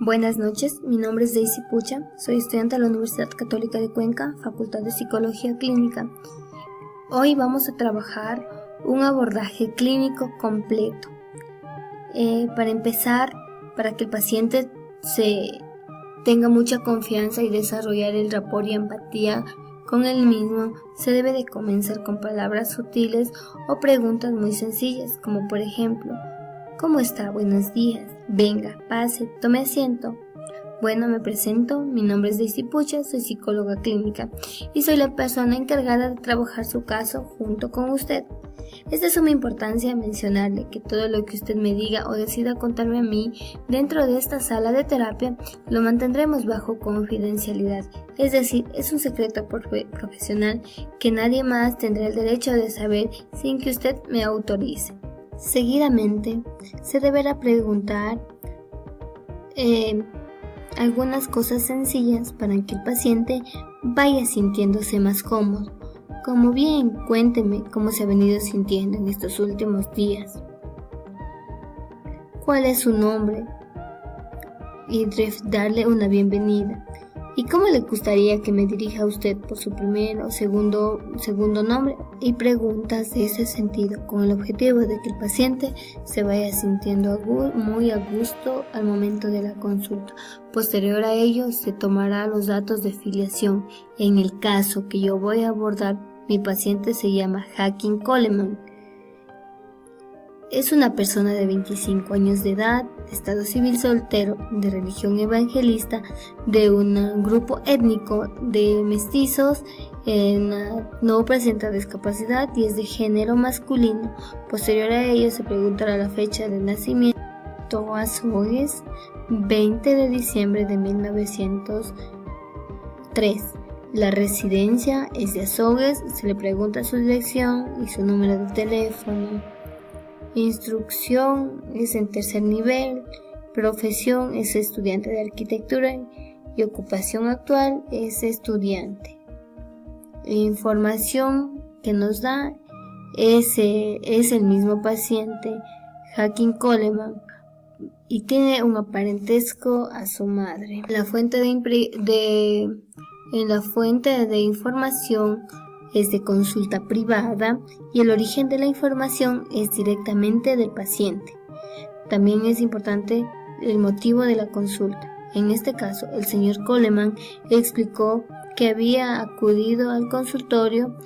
Buenas noches, mi nombre es Daisy Pucha, soy estudiante de la Universidad Católica de Cuenca, Facultad de Psicología Clínica. Hoy vamos a trabajar un abordaje clínico completo. Para empezar, para que el paciente tenga mucha confianza y desarrollar el rapport y empatía con él mismo, se debe de comenzar con palabras sutiles o preguntas muy sencillas, como por ejemplo: ¿cómo está? Buenos días. Venga, pase, tome asiento. Bueno, me presento, mi nombre es Daisy Pucha, soy psicóloga clínica y soy la persona encargada de trabajar su caso junto con usted. Es de suma importancia mencionarle que todo lo que usted me diga o decida contarme a mí dentro de esta sala de terapia lo mantendremos bajo confidencialidad, es decir, es un secreto profesional que nadie más tendrá el derecho de saber sin que usted me autorice. Seguidamente, se deberá preguntar algunas cosas sencillas para que el paciente vaya sintiéndose más cómodo. Como bien, cuénteme cómo se ha venido sintiendo en estos últimos días. ¿Cuál es su nombre? Y darle una bienvenida. ¿Y cómo le gustaría que me dirija a usted por su primer o segundo nombre? Y preguntas de ese sentido, con el objetivo de que el paciente se vaya sintiendo muy a gusto al momento de la consulta. Posterior a ello, se tomará los datos de filiación. En el caso que yo voy a abordar, mi paciente se llama Joaquín Coleman. Es una persona de 25 años de edad, de estado civil soltero, de religión evangelista, de un grupo étnico de mestizos, no presenta discapacidad y es de género masculino. Posterior a ello se preguntará la fecha de nacimiento. Azogues, 20 de diciembre de 1903. La residencia es de Azogues, se le pregunta su dirección y su número de teléfono. Instrucción es en tercer nivel, profesión es estudiante de arquitectura y ocupación actual es estudiante. Información que nos da es el mismo paciente, Joaquín Coleman, y tiene un parentesco a su madre. En la fuente de información es de consulta privada y el origen de la información es directamente del paciente. También es importante el motivo de la consulta. En este caso, el señor Coleman explicó que había acudido al consultorio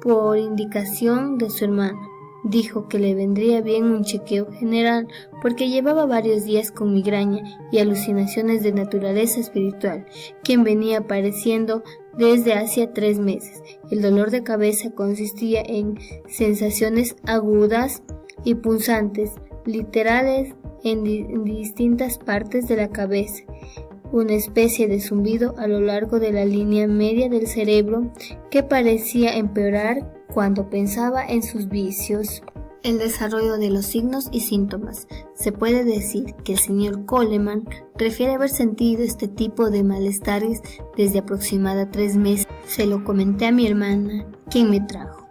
por indicación de su hermana. Dijo que le vendría bien un chequeo general porque llevaba varios días con migraña y alucinaciones de naturaleza espiritual, quien venía apareciendo desde hacía 3 meses. El dolor de cabeza consistía en sensaciones agudas y punzantes, literales en distintas partes de la cabeza, una especie de zumbido a lo largo de la línea media del cerebro que parecía empeorar cuando pensaba en sus vicios. El desarrollo de los signos y síntomas. Se puede decir que el señor Coleman refiere haber sentido este tipo de malestares desde aproximadamente 3 meses. Se lo comenté a mi hermana, quien me trajo,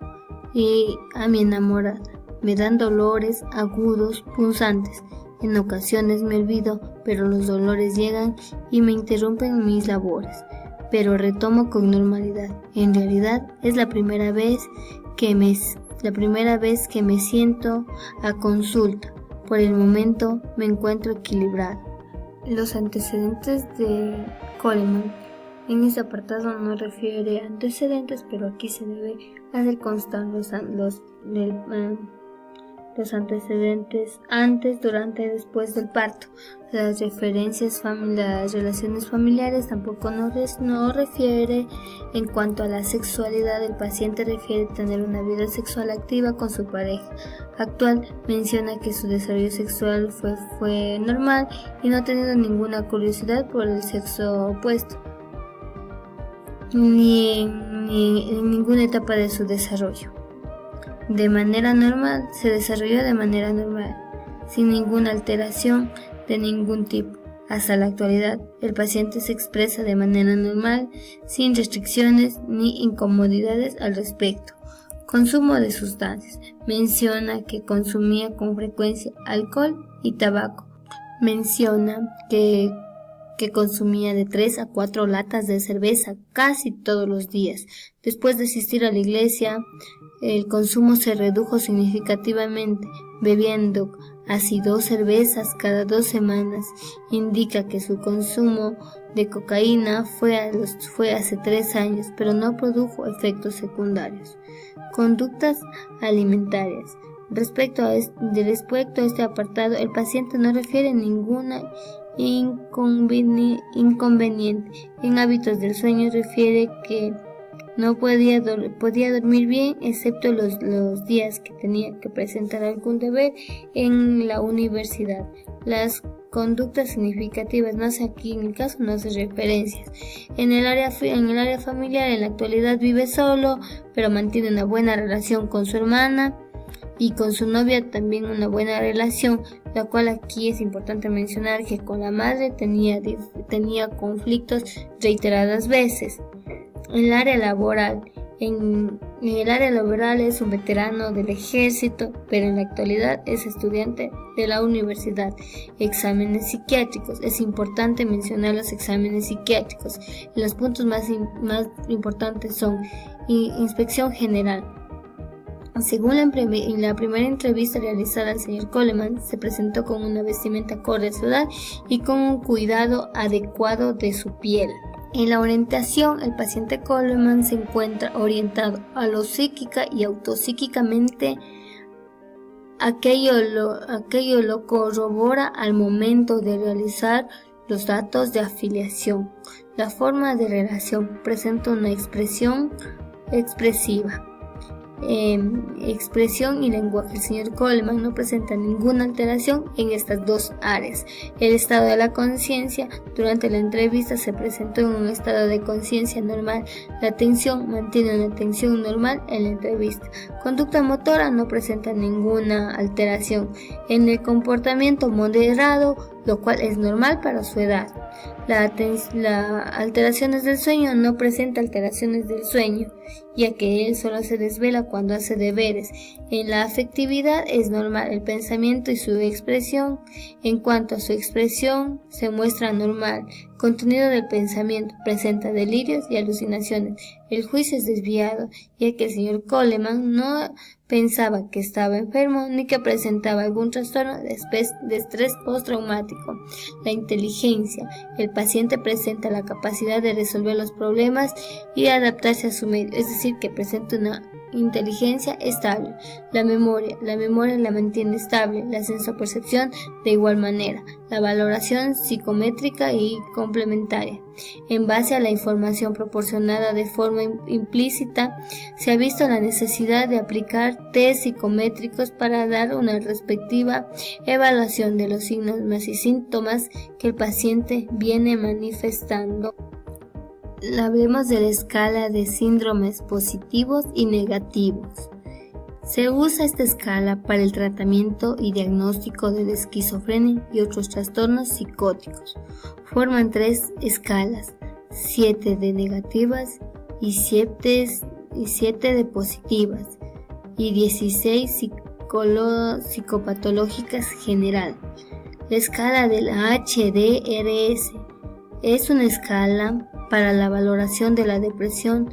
y a mi enamorada. Me dan dolores agudos, punzantes. En ocasiones me olvido, pero los dolores llegan y me interrumpen mis labores, pero retomo con normalidad. En realidad es la primera vez que me siento a consulta. Por el momento me encuentro equilibrado. Los antecedentes de Coleman. En este apartado no refiere a antecedentes, pero aquí se debe hacer constar los antecedentes antes, durante y después del parto. Las relaciones familiares tampoco no refiere. En cuanto a la sexualidad, el paciente refiere tener una vida sexual activa con su pareja actual. Menciona que su desarrollo sexual fue normal y no ha tenido ninguna curiosidad por el sexo opuesto, ni en ninguna etapa de su desarrollo. Se desarrolló de manera normal, sin ninguna alteración de ningún tipo. Hasta la actualidad, el paciente se expresa de manera normal, sin restricciones ni incomodidades al respecto. Consumo de sustancias. Menciona que consumía con frecuencia alcohol y tabaco. Menciona que que consumía de 3 a 4 latas de cerveza casi todos los días. Después de asistir a la iglesia, el consumo se redujo significativamente, bebiendo así 2 cervezas cada 2 semanas. Indica que su consumo de cocaína fue hace 3 años, pero no produjo efectos secundarios. Conductas alimentarias. Respecto a este apartado, el paciente no refiere ninguna inconveniente. En hábitos del sueño refiere que no podía dormir bien, excepto los días que tenía que presentar algún deber en la universidad. Las conductas significativas, no sé, aquí en el caso no hace referencias. En el área familiar, en la actualidad vive solo, pero mantiene una buena relación con su hermana y con su novia también una buena relación, la cual aquí es importante mencionar que con la madre tenía conflictos reiteradas veces. En el área laboral. En el área laboral es un veterano del ejército, pero en la actualidad es estudiante de la universidad. Exámenes psiquiátricos. Es importante mencionar los exámenes psiquiátricos. Los puntos más importantes son inspección general. Según la primera entrevista realizada al señor Coleman, se presentó con una vestimenta acorde a su edad y con un cuidado adecuado de su piel. En la orientación, el paciente Coleman se encuentra orientado a lo psíquica y autopsíquicamente. Aquello lo corrobora al momento de realizar los datos de afiliación. La forma de relación presenta una expresión expresiva. Expresión y lenguaje. El señor Coleman no presenta ninguna alteración en estas dos áreas. El estado de la conciencia. Durante la entrevista se presentó en un estado de conciencia normal. La atención mantiene una atención normal en la entrevista. Conducta motora no presenta ninguna alteración. En el comportamiento moderado, lo cual es normal para su edad. Alteraciones del sueño no presenta alteraciones del sueño, ya que él solo se desvela cuando hace deberes. En la afectividad es normal el pensamiento y su expresión. En cuanto a su expresión, se muestra normal. Contenido del pensamiento presenta delirios y alucinaciones. El juicio es desviado, ya que el señor Coleman no pensaba que estaba enfermo ni que presentaba algún trastorno de estrés postraumático. La inteligencia. El paciente presenta la capacidad de resolver los problemas y adaptarse a su medio, es decir, que presenta una inteligencia estable. La memoria la mantiene estable. La sensopercepción de igual manera. La valoración psicométrica y complementaria. En base a la información proporcionada de forma implícita, se ha visto la necesidad de aplicar test psicométricos para dar una respectiva evaluación de los signos y síntomas que el paciente viene manifestando. Hablemos de la escala de síndromes positivos y negativos. Se usa esta escala para el tratamiento y diagnóstico de la esquizofrenia y otros trastornos psicóticos. Forman 3 escalas, 7 de negativas y 7 de positivas y 16 psicopatológicas general. La escala de la HDRS es una escala para la valoración de la depresión,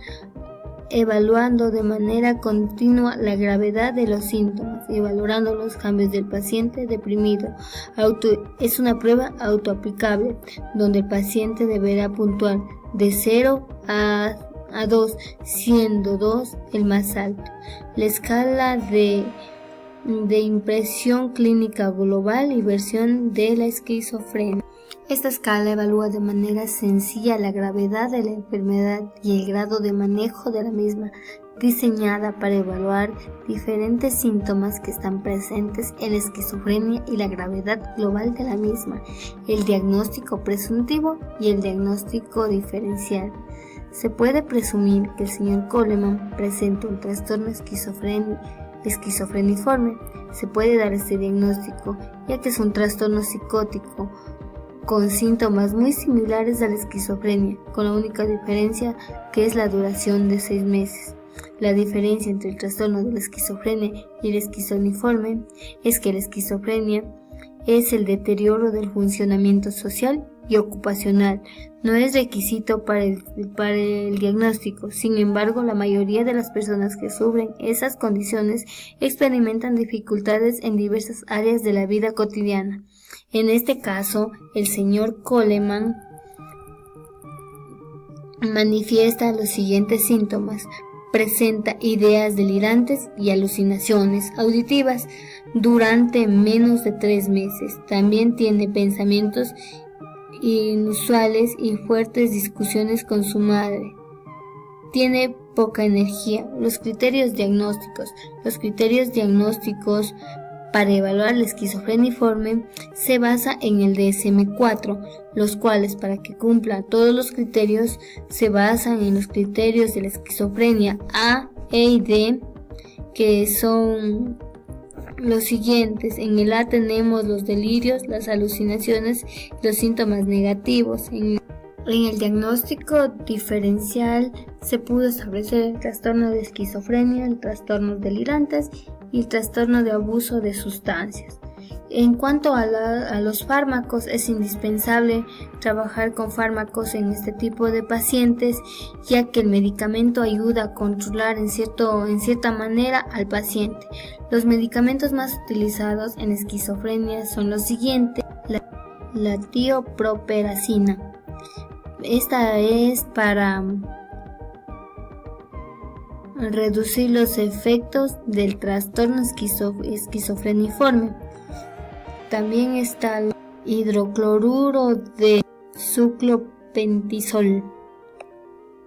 evaluando de manera continua la gravedad de los síntomas y valorando los cambios del paciente deprimido. Es una prueba autoaplicable, donde el paciente deberá puntuar de 0 a 2, siendo 2 el más alto. La escala de impresión clínica global y versión de la esquizofrenia. Esta escala evalúa de manera sencilla la gravedad de la enfermedad y el grado de manejo de la misma, diseñada para evaluar diferentes síntomas que están presentes en la esquizofrenia y la gravedad global de la misma, el diagnóstico presuntivo y el diagnóstico diferencial. Se puede presumir que el señor Coleman presenta un trastorno esquizofreniforme. Se puede dar este diagnóstico, ya que es un trastorno psicótico con síntomas muy similares a la esquizofrenia, con la única diferencia que es la duración de 6 meses. La diferencia entre el trastorno de la esquizofrenia y el esquizofreniforme es que la esquizofrenia es el deterioro del funcionamiento social y ocupacional. No es requisito para el diagnóstico. Sin embargo, la mayoría de las personas que sufren esas condiciones experimentan dificultades en diversas áreas de la vida cotidiana. En este caso, el señor Coleman manifiesta los siguientes síntomas. Presenta ideas delirantes y alucinaciones auditivas durante menos de 3 meses. También tiene pensamientos inusuales y fuertes discusiones con su madre. Tiene poca energía. Los criterios diagnósticos para evaluar la esquizofreniforme se basa en el DSM-4, los cuales, para que cumpla todos los criterios, se basan en los criterios de la esquizofrenia A, E y D, que son los siguientes. En el A tenemos los delirios, las alucinaciones y los síntomas negativos. En el diagnóstico diferencial se pudo establecer el trastorno de esquizofrenia, el trastorno delirantes y el trastorno de abuso de sustancias. En cuanto a los fármacos, es indispensable trabajar con fármacos en este tipo de pacientes, ya que el medicamento ayuda a controlar en cierta manera al paciente. Los medicamentos más utilizados en esquizofrenia son los siguientes: la tioproperacina. Esta es para reducir los efectos del trastorno esquizofreniforme. También está el hidrocloruro de suclopentisol.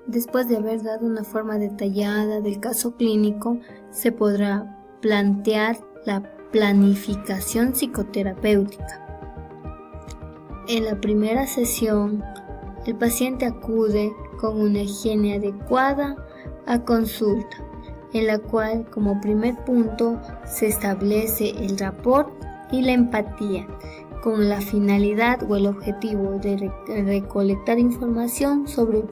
Después de haber dado una forma detallada del caso clínico, se podrá plantear la planificación psicoterapéutica. En la primera sesión, el paciente acude con una higiene adecuada a consulta, en la cual, como primer punto, se establece el rapport y la empatía, con la finalidad o el objetivo de recolectar información sobre el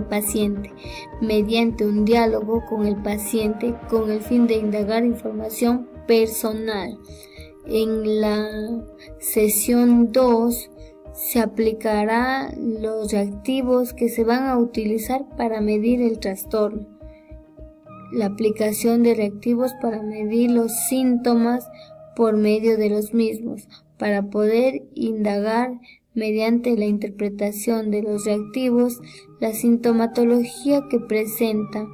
paciente, mediante un diálogo con el paciente con el fin de indagar información personal. En la sesión 2 se aplicará los reactivos que se van a utilizar para medir el trastorno. La aplicación de reactivos para medir los síntomas por medio de los mismos, para poder indagar mediante la interpretación de los reactivos la sintomatología que presenta,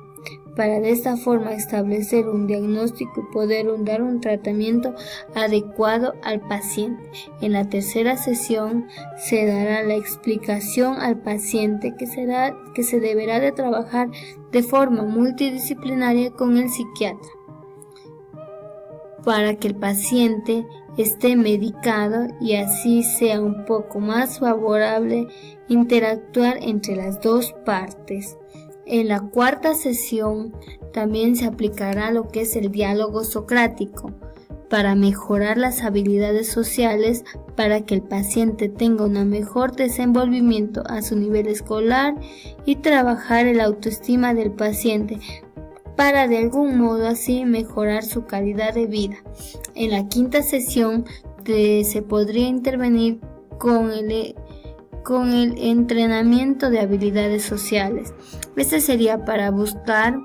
para de esta forma establecer un diagnóstico y poder dar un tratamiento adecuado al paciente. En la tercera sesión se dará la explicación al paciente que se deberá de trabajar de forma multidisciplinaria con el psiquiatra, para que el paciente esté medicado y así sea un poco más favorable interactuar entre las dos partes. En la cuarta sesión también se aplicará lo que es el diálogo socrático para mejorar las habilidades sociales, para que el paciente tenga un mejor desenvolvimiento a su nivel escolar y trabajar el autoestima del paciente, para de algún modo así mejorar su calidad de vida. En la quinta sesión se podría intervenir con el entrenamiento de habilidades sociales. Este sería para buscar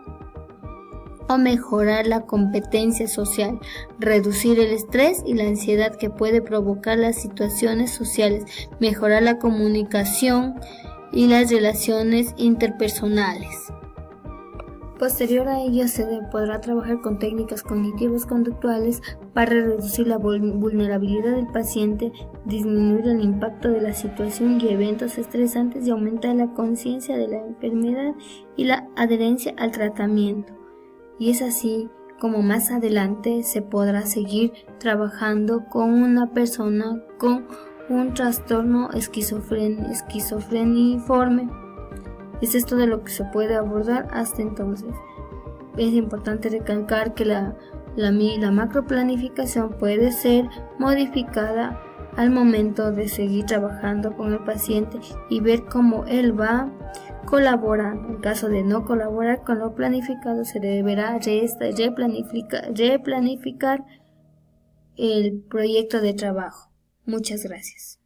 o mejorar la competencia social, reducir el estrés y la ansiedad que puede provocar las situaciones sociales, mejorar la comunicación y las relaciones interpersonales. Posterior a ello se podrá trabajar con técnicas cognitivas conductuales para reducir la vulnerabilidad del paciente, disminuir el impacto de la situación y eventos estresantes y aumentar la conciencia de la enfermedad y la adherencia al tratamiento. Y es así como más adelante se podrá seguir trabajando con una persona con un trastorno esquizofreniforme. Es esto de lo que se puede abordar hasta entonces. Es importante recalcar que la macroplanificación puede ser modificada al momento de seguir trabajando con el paciente y ver cómo él va colaborando. En caso de no colaborar con lo planificado, se deberá replanificar el proyecto de trabajo. Muchas gracias.